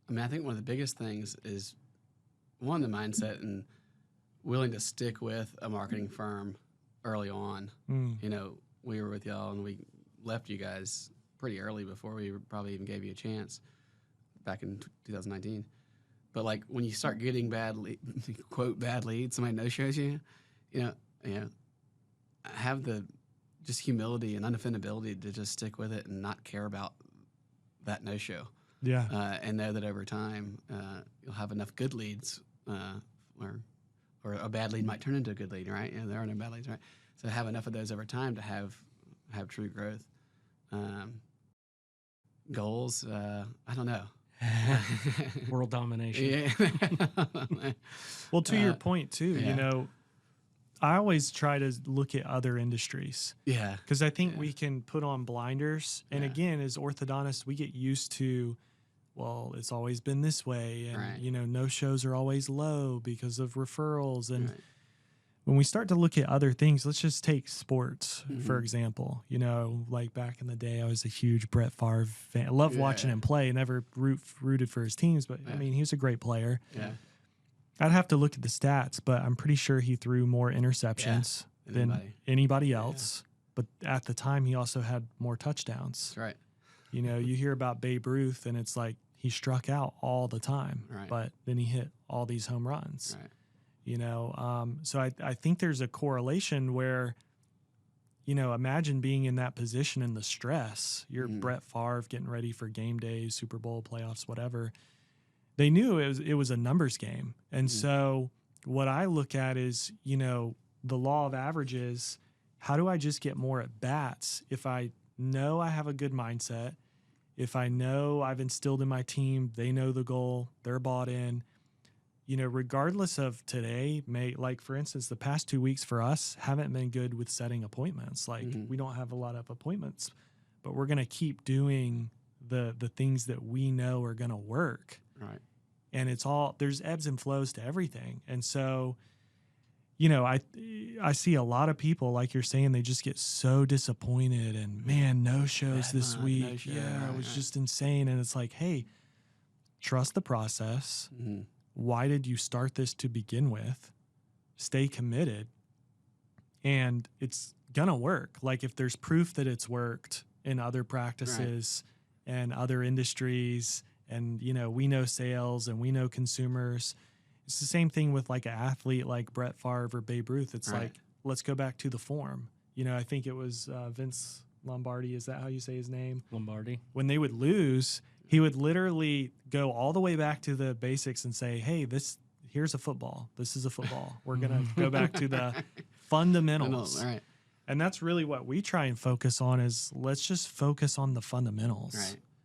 I mean, I think one of the biggest things is one, the mindset and willing to stick with a marketing firm early on. You know, we were with y'all and we left you guys pretty early before we probably even gave you a chance back in 2019. But like when you start getting quote bad leads, somebody no shows you, you know, have the just humility and unoffendability to just stick with it and not care about that no show. Yeah. And know that over time you'll have enough good leads, or a bad lead might turn into a good lead, right? And there are no bad leads, right? So have enough of those over time to have true growth. Goals, I don't know. World domination. Yeah. Well, to your point too, yeah. you know, I always try to look at other industries. Yeah. Because I think we can put on blinders. And Yeah. again, as orthodontists, we get used to, well, it's always been this way. And, Right. you know, no shows are always low because of referrals. And Right. when we start to look at other things, let's just take sports, Mm-hmm. for example. You know, like back in the day, I was a huge Brett Favre fan. I loved watching him play. Never rooted for his teams, but I mean, he was a great player. Yeah. I'd have to look at the stats, but I'm pretty sure he threw more interceptions than anybody else. But at the time, he also had more touchdowns. That's right. You know, you hear about Babe Ruth, and it's like he struck out all the time, Right. but then he hit all these home runs. Right. You know, so I think there's a correlation where, you know, imagine being in that position and the stress. You're Brett Favre getting ready for game days, Super Bowl, playoffs, whatever. They knew it was a numbers game. And so what I look at is, you know, the law of averages. How do I just get more at bats if I know I have a good mindset, if I know I've instilled in my team, they know the goal, they're bought in, you know, regardless of today, like for instance, the past 2 weeks for us haven't been good with setting appointments. Like we don't have a lot of appointments, but we're going to keep doing the things that we know are going to work. Right. And it's all, there's ebbs and flows to everything. And so, you know, I see a lot of people, like you're saying, they just get so disappointed and man, no shows this week. No show, it was right. just insane. And it's like, hey, trust the process. Why did you start this to begin with? Stay committed. And it's going to work. Like if there's proof that it's worked in other practices and other industries, and, you know, we know sales and we know consumers. It's the same thing with like an athlete like Brett Favre or Babe Ruth. It's like, let's go back to the form. You know, I think it was Vince Lombardi. Is that how you say his name? Lombardi. When they would lose, he would literally go all the way back to the basics and say, hey, here's a football. This is a football. We're going to go back to the fundamentals. Right. And that's really what we try and focus on is let's just focus on the fundamentals. Right.